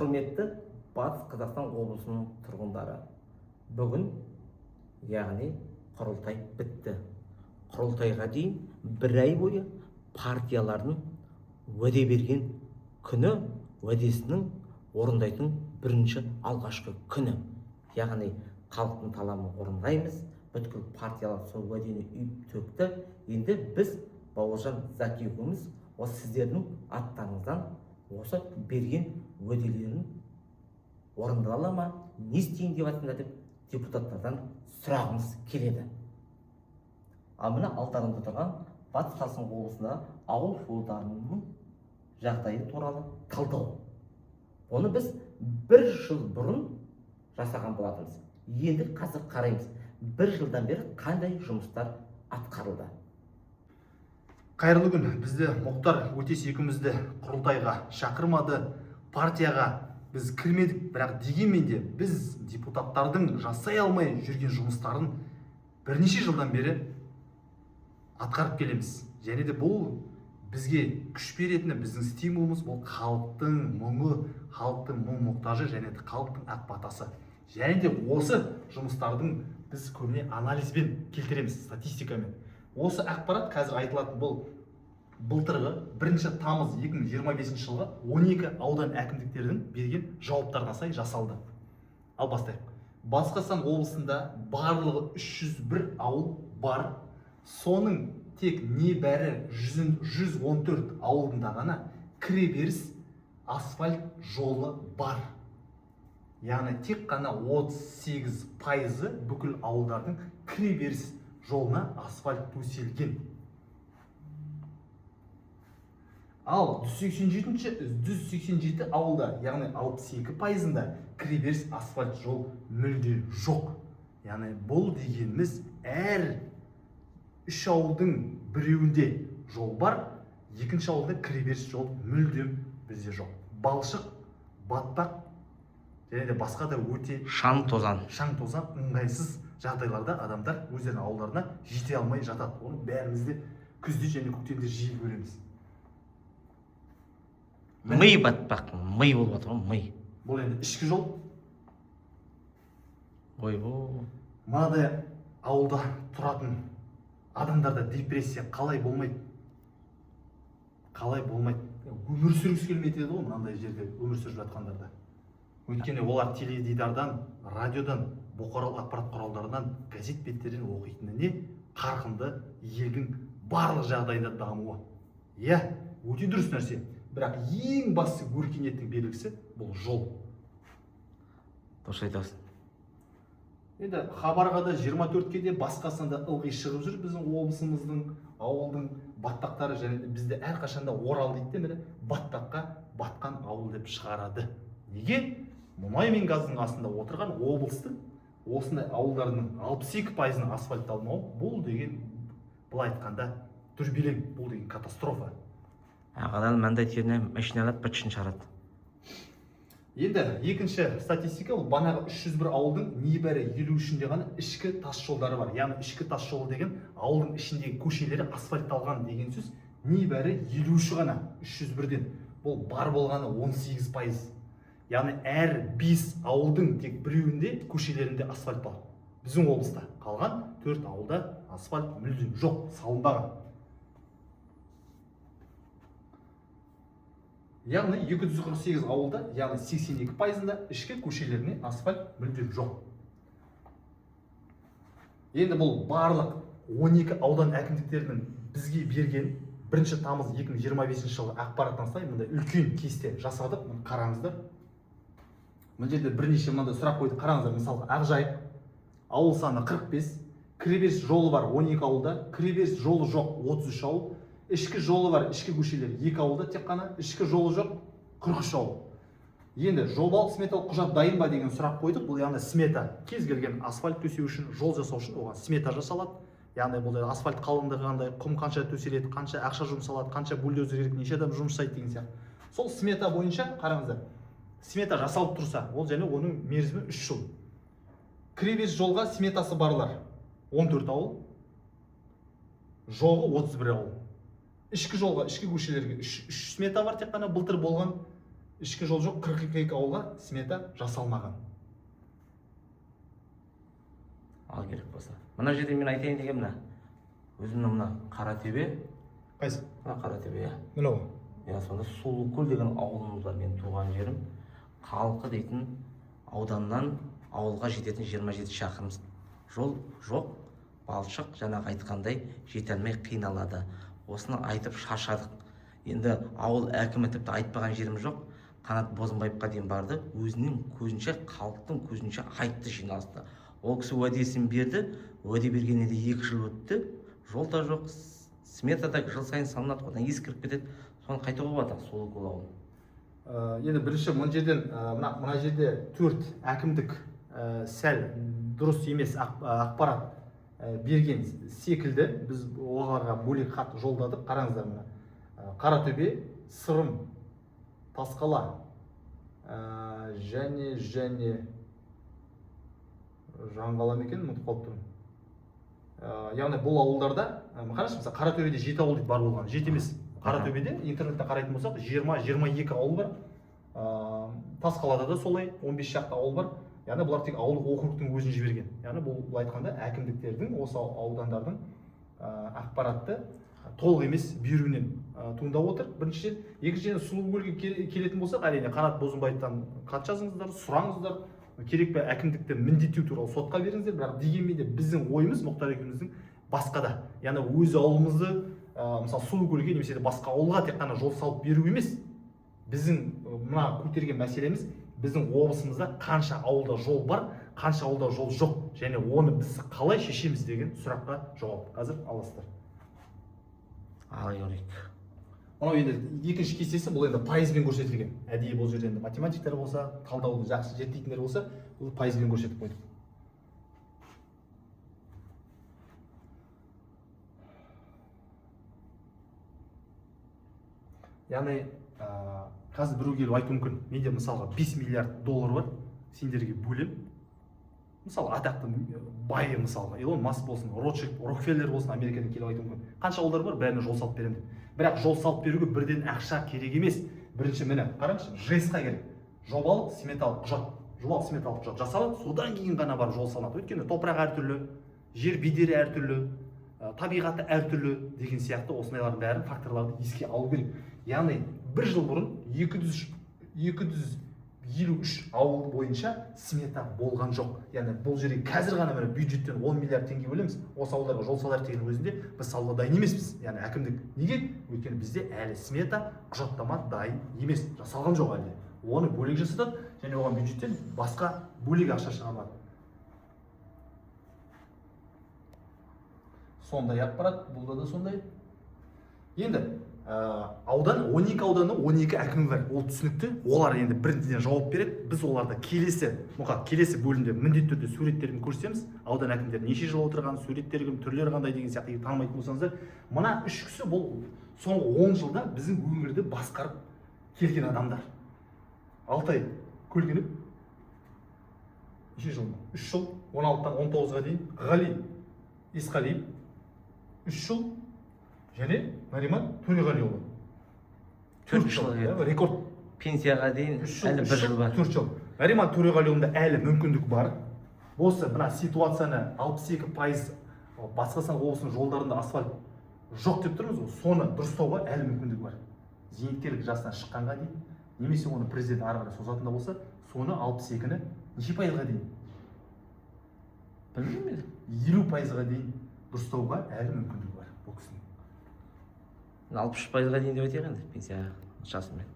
құрметті Батыс Қазақстан облысының тұрғындары, бүгін яғни құрылтай бітті. Құрылтайға дейін бір ай бойы партиялардың уәде берген күні, уәдесінің орындайтын бірінші алғашқы күні. Яғни халықтың талабын орындаймыз, бүткіл партиялар сол уәдені үйіп төкті. Енді біз Бауыржан Закиевіміз осы сіздердің аттарыңыздан осы берген уәделерін орындала ма, не істейін деп жатсыңдар деп депутаттардан сұрағымыз келеді. Ал мына алдарында тұрған Батыс Қазақстан облысында ауыл филиалдарының жағдайы туралы талдау. Оны біз бір жыл бұрын жасаған болатынбыз. Енді қазір қараймыз, бір жылдан бері қандай жұмыстар атқарылды. Қайырлы күн. Бізді Мұхтар Өтесекімізді құрылтайға шақырмады, партияға біз кірмедік, бірақ дегенмен де біз депутаттардың жасай алмай жүрген жұмыстарын бірнеше жылдан бері атқарып келеміз. Және де бұл бізге күш беретіні, біздің стимулымыз бұл халықтың мұңы, халықтың мұң-мұқтажы және де халықтың ақ батасы. Және де осы жұмыстардың біз көбіне анализбен келтіреміз, статистикамен. Осы ақпарат қазір айтылатын бұл былтырғы 1 тамыз 2025 жылғы 12 аудан әкімдіктердің берген жауаптарына сай жасалды. Ал бастайық. Батыс Қазақстан облысында барлығы 301 ауыл бар. Соның тек небәрі 114 ауылында ғана кіреберіс асфальт жолы бар. Яғни тек қана 38% бүкіл ауылдардың кіреберіс жолына асфальт төселген. Ал 187 ауылда, яғни 62%-ында кіреберіс асфальт жол мүлде жоқ. Яғни бұл дегеніміз әр 3 ауылдың біреуінде жол бар, екінші ауылда кіреберіс жол мүлдем бізде жоқ. Балшық, батпақ және де басқа да өте шаң тозан ыңғайсыз жағдайларда адамдар өздерінің ауылдарына жете алмай жатады. Оны бәрімізде күзде және көктемде жиі көреміз. Мый батпақ, мый болып жатыр ғой, мый. Бұл енді ішкі жол. Ойбу. Мынадай ауылда тұратын адамдарда депрессия қалай болмайды? Өмір сүргісі келмейді ғой мынандай жерде өмір сүріп жатқандарда. Өйткені олар теледидардан, радиодан, бұқаралық ақпарат құралдарынан, газет беттерінен оқитыны не? Қарқынды елдің барлық жағдайында дамуы. Иә, өте дұрыс нәрсе. Бірақ ең басты өркениеттің белгісі бұл жол. Дұрыс айтасың. Енді хабарға да 24-ке де басқасында ылғи шығып жүр біздің облысымыздың, ауылдың батпақтары, және бізде әрқашанда Орал дейді, міне батпаққа батқан ауыл деп шығарады. Неге? Мұнай мен газдың астында отырған облыстың осындай ауылдарының 62%-ның асфальтталмауы, бұл деген былай айтқанда дүрбелең, бұл деген катастрофа. Ағадан мынандай теріне машиналап бітшін шығарады. Енді екінші статистика, ол банағы 301 ауылдың небәрі 53-інде ғана ішкі тас жолдары бар. Яғни ішкі тас жолы деген ауылдың ішіндегі көшелері асфальтталған деген сөз. Небәрі 53 ғана 301-ден. Бұл бар болғаны 18%. Яғни әр 5 ауылдың тек біреуінде көшелерінде асфальт бар. Біздің облыста қалған 4 ауылда асфальт мүлдем жоқ, салынбаған. Яғни 248 ауылда, яғни 82%-ында ішкі көшелеріне асфальт мүлдем жоқ. Енді бұл барлық 12 аудан әкімдіктерінің бізге берген 1 тамыз 2025 жылғы ақпараттан сай мында үлкен кесте жасадық. Қараңыздар. Мына жерде бірнеше мынандай сұрақ қойды. Қараңыздар, мысалы Ақжайық ауыл саны 45, кіреберіс жолы бар 12 ауылда, кіреберіс жолы жоқ 33 ауыл. Ішкі жолы бар, ішкі көшелер 2 ауылда тек қана, ішкі жолы жоқ 43 ауыл. Енді жобалық сметалық құжат дайын ба деген сұрақ қойдық. Бұл яғни смета. Кез келген асфальт төсеу үшін, жол жасау үшін оған смета жасалады. Яғни бұл асфальт қалыңдығы қандай, құм қанша төселеді, қанша ақша жұмсалады, қанша бульдозер керек, неше адам жұмыс жасайды деген сияқты. Сол смета бойынша қараңыздар. Смета жасалып тұрса, ол және оның мерзімі 3 жыл. Кіреберіс жолға сметасы барлар 14 ауыл, жоғы 31 ауыл. Ішкі жолға, ішкі көшелерге 3 смета бар, тек қана былтыр болған ішкі жол жоқ 42 ауылға смета жасалмаған. Ал керек болса. Мына жерде мен айтайын деген мына. Өзімнің мына Қаратөбе. Қайсы? Мына Қаратөбе, иә. Мынау. Я сонда Сұлукөл деген ауылымыз бар, мен туған жерім. Қалқы дейтін ауданнан ауылға жететін 27 шақырым жол жоқ. Балшық жаңағы айтқандай жете алмай қиналады. Осыны айтып шаршадық. Енді ауыл әкімі тіпті айтпаған жеріміз жоқ. Қанат Бозымбаевқа дейін барды. Өзінің көзінше, халықтың көзінше айтты жиналысты. Ол кісі уәдесін берді. Уәде бергеннен де 2 жыл өтті. Жол да жоқ. Смета да жыл сайын салынады, одан ескіріп кетеді. Соны қайтуға болады Сұлукөл ауылы. Енді бірінші мына жерден мына жерде 4 әкімдік сәл дұрыс емес ақпарат берген секілді. Біз оларға бөлек хат жолдадық. Қараңыздар мына. Қаратөбе, Сырым, Тасқала және Жаңғала ма екен, ұмытып қалып тұрмын. Яғни бұл ауылдарда, қарашы, мысалы Қаратөбеде 7 ауыл дейді бар болған. 7 емес. Қаратөбеде интернетте қарайтын болсақ 20-22 ауыл бар. Тасқалада да солай 15 шақты ауыл бар. Яғни бұлар тек ауылдық округтың өзін жіберген. Яғни бұл айтқанда әкімдіктердің осы аудандардың ақпаратты толық емес беруінен туындап отыр. Біріншіден, екіншіден Сұлукөлге келетін болсақ, әрине Қанат Бозымбаевтан хат жазыңыздар, сұраңыздар. Керек пе әкімдікті міндеттеу туралы сотқа беріңіздер. Бірақ дегенмен де біздің ойымыз Мұхтар екеуміздің басқада. Яғни өз ауылымызды мысалы Сұлукөлге немесе басқа ауылға тек қана жол салып беру емес. Біздің мына көтерген мәселеміз біздің облысымызда қанша ауылда жол бар, қанша ауылда жол жоқ, және оны біз қалай шешеміз деген сұраққа жауап. Қазір аласыздар. Ал көрейік. Мынау енді екінші кестесі, бұл енді пайызбен көрсетілген. Әдейі бұл жерде енді математиктер болса, талдауды жақсы зерттейтіндер болса, бұл пайызбен көрсетіп қойдық. Яғни қазір біреу келіп айтуы мүмкін, менде мысалға 5 миллиард доллар бар, сендерге бөлем. Мысалы атақты байы, мысалға Илон Маск болсын, Ротшильд, Рокфеллер болсын, Америкадан келіп айтуы мүмкін. Қанша ауылдар бар, бәріне жол салып беремін деп. Бірақ жол салып беруге бірден ақша керек емес. Бірінші міне қараңызшы, ЖС-қа керек. Жобалық сметалық құжат жасалады, содан кейін ғана бар жол салынады. Өйткені топырақ әртүрлі, жер бедері әртүрлі, табиғаты әртүрлі деген сияқты осындайлардың бәрін факторларды еске алу керек. Яғни 1 жыл бұрын 253 ауыл бойынша смета болған жоқ. Яғни бұл жерге қазір ғана міне бюджеттен 10 миллиард теңге бөлеміз. Осы ауылдарға жол салайық деген өзінде біз салуға дайын емеспіз. Яғни әкімдік неге? Өйткені бізде әлі смета, құжаттама дайын емес, жасалған жоқ әлі. Оны бөлек жасатады және оған бюджеттен басқа бөлек ақша шығарылады. Сондай ақпарат, бұлда да сондай. Енді аудан 12 ауданы 12 әкімі бар. Ол түсінікті. Олар енді біріншіден жауап береді. Біз оларды келесі бөлімде міндетті түрде суреттерін көрсетеміз. Аудан әкімдері неше жыл отырған, суреттері кім, түрлері қандай деген сияқты танымайтын болсаңыздар, мына 3 кісі бұл соңғы 10 жылда біздің өңірді басқарып келген адамдар. Алтай Көлгінов неше жыл? 3 жыл, 16-тан 19-ға дейін Ғали Есқалиев 3 жыл, және Нариман Төреғалиұлы 4 жыл, рекорд. Пенсияға дейін әлі 1 жыл бар. 4 жыл. Нариман Төреғалиұлында әлі мүмкіндік бар. Осы мына ситуацияны 62% Батыс-Қазақстан облысының жолдарында асфальт жоқ деп тұрмыз ғой. Соны дұрыстауға әлі мүмкіндік бар. Зейнеткерлік жастан шыққанға дейін, немесе оны президент ары қарай созатын да болса, соны 62-ні неше пайызға дейін? Білмеймін. 50%-ға дейін дұрыстауға әлі мүмкіндік бар бұл кісінің. 63%-ға дейін деп айтайық енді пенсия жасымен.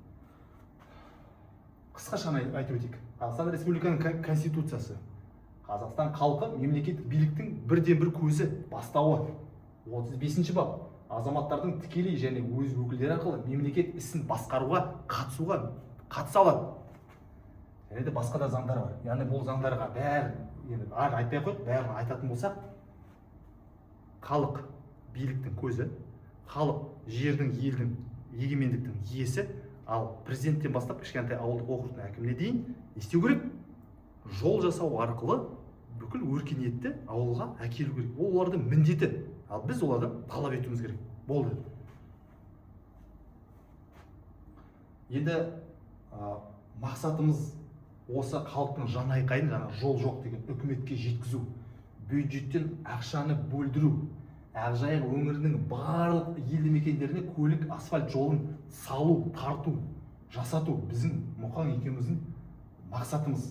Қысқаша айтып өтейік. Қазақстан Республиканың Конституциясы. Қазақстан халқы мемлекеттік биліктің бірден-бір көзі, бастауы. 35-ші бап. Азаматтардың тікелей және өз өкілдері арқылы мемлекет ісін басқаруға қатыса алады. Және де басқа да заңдар бар. Яғни бұл заңдарға бәрін айтпай қойып, бәрін айтатын болсақ, халық биліктің көзі, халық жердің, елдің, егемендіктің иесі, ал президенттен бастап кішкентай ауылдық округтың әкіміне дейін не істеу керек? Жол жасау арқылы бүкіл өркениетті ауылға әкелу керек. Ол олардың міндеті. Ал біз олардан талап етуіміз керек. Болды. Енді мақсатымыз осы халықтың жан айқайын, жаңа жол жоқ деген үкіметке жеткізу, бюджеттен ақшаны бөлдіру, Ақжайық өңірінің барлық елді мекендеріне көлік асфальт жолын салу, тарту, жасату біздің Мұқан екеуміздің мақсатымыз.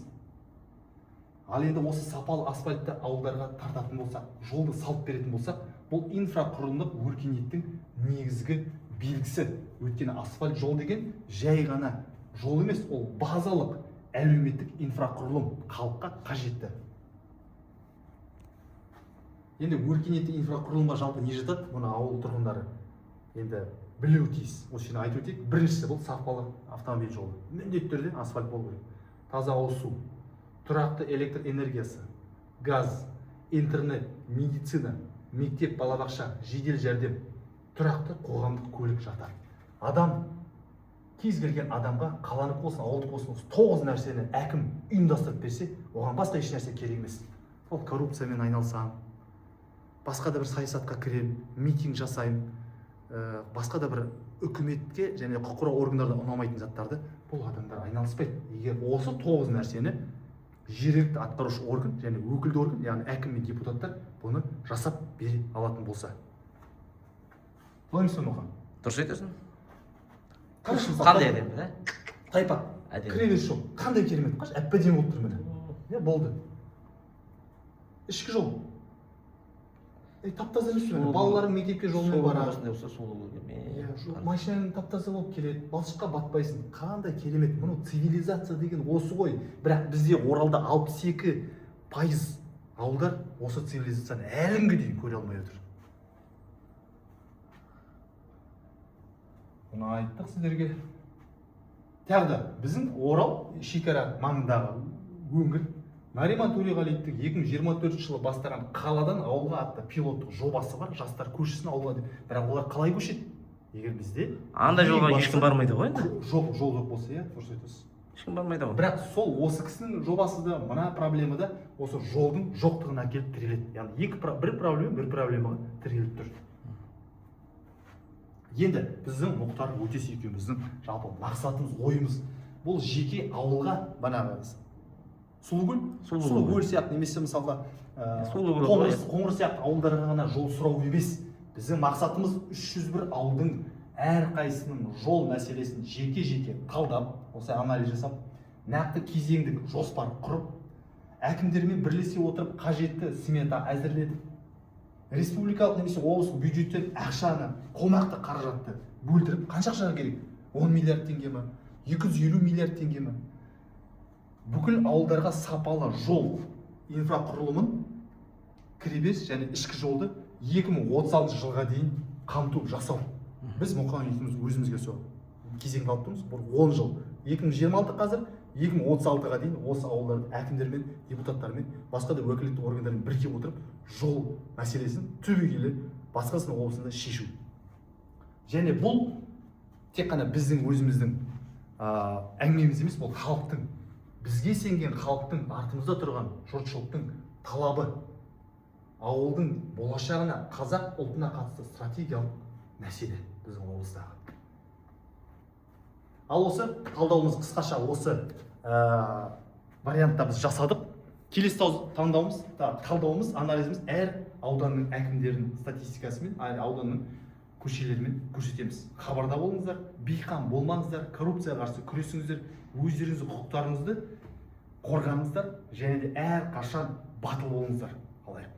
Ал енді осы сапалы асфальтты ауылдарға тартатын болсақ, жолды салып беретін болсақ, бұл инфрақұрылымдық өркениеттің негізгі белгісі. Өйткені асфальт жол деген жай ғана жол емес, ол базалық әлеуметтік инфрақұрылым, халыққа қажетті. Енді өркениетті инфрақұрылымға жалпы не жатады? Мұны ауыл тұрғындары енді білуі тиіс. Осы жерде айтып өтейік. Біріншісі бұл сапалы автомобиль жолы. Міндетті түрде асфальт болу керек. Таза ауыз су, тұрақты электр энергиясы, газ, интернет, медицина, мектеп, балабақша, жедел жәрдем, тұрақты қоғамдық көлік жатады. Адам, кез келген адамға қалалық болсын, ауылдық болсын, 9 нәрсені әкім ұйымдастырып берсе, оған басқа еш нәрсе керек емес. Ол коррупциямен айналысам, басқа да бір саясатқа кірем, митинг жасайм, басқа да бір үкіметке және құқық қорғау органдарына ұнамайтын заттарды бұл адамдар айналыспайды. Егер осы 9 нәрсені жергілікті атқарушы орган және өкілді орган, яғни әкім мен депутаттар бұны жасап бере алатын болса. Былай емес пе Мұқан? Дұрыс айтасың. Қандай әдемі, да? Тайпақ, кіреберіс жол, қандай керемет, қаш әп-әдемі болып тұр міне. Болды. Ішкі жол. Тап-таза емес пе? Балаларың мектепке жолмен барады. Осындай болса сулы болып Машинаң тап-таза болып келеді, балшыққа батпайсың. Қандай керемет. Мұны цивилизация деген осы ғой. Бірақ бізде Оралда 62% ауылдар осы цивилизацияны әлі дейін көре алмай отыр. Бұны айттық сіздерге. Тағы да біздің Орал шекара маңындағы өңір Нариман Төреғалиевтің 2024 жылы бастаған қаладан ауылға атты пилоттық жобасы бар, жастар көшсін ауылға деп. Бірақ олар қалай көшеді? Егер бізде андай жолға ешкім бармайды ғой енді. Жол жоқ болса, иә, дұрыс айтасыз. Ешкім бармайды ғой. Бірақ сол осы кісінің жобасы да, мына проблема да осы жолдың жоқтығына келіп тіреледі. Яғни бір проблемаға тіреліп тұр. Енді біздің Мұхтар Өтес екеуміздің жалпы мақсатымыз, ойымыз бұл жеке ауылға бағанағы Сұлукөл сияқты немесе мысалға Қоңыр сияқты ауылдарға ғана жол сұрау емес. Біздің мақсатымыз 301 ауылдың әрқайсының жол мәселесін жеке-жеке талдап, осылай анализ жасап, нақты кезеңдік жоспар құрып, әкімдермен бірлесе отырып қажетті смета әзірледік. Республикалық немесе облыстық бюджеттен ақшаны, қомақты қаражатты бөлдіріп, қанша ақша керек? 10 миллиард теңге ме? 250 миллиард теңге ме? Бүкіл ауылдарға сапалы жол инфрақұрылымын, кіреберіс және ішкі жолды 2036 жылға дейін қамту жасау. Біз Мұқан екеуміз өзімізге сол кезеңді алып тұрмыз. Бұл 10 жыл. 2026 қазір 2036-ға дейін осы ауылдарды әкімдермен, депутаттармен, басқа да өкілетті органдармен бірге отырып, жол мәселесін түбегейлі басқасын облысында шешу. Және бұл тек қана біздің өзіміздің әңгімеміз емес, бұл халықтың, бізге сенген халықтың, артымызда тұрған жұртшылықтың талабы, ауылдың болашағына, қазақ ұлтына қатысты стратегиялық мәселе біздің облыстағы. Ал осы талдауымыз қысқаша осы вариантта біз жасадық. Келесі талдауымыз, анализіміз әр ауданның әкімдерінің статистикасымен, ауданның көшелерімен көрсетеміз. Хабарда болыңыздар, бейқам болмаңыздар, коррупцияға қарсы күресіңіздер, өздеріңіздің құқықтарыңызды қорғаңыздар және де әр қашан батыл болыңыздар. Қалайық.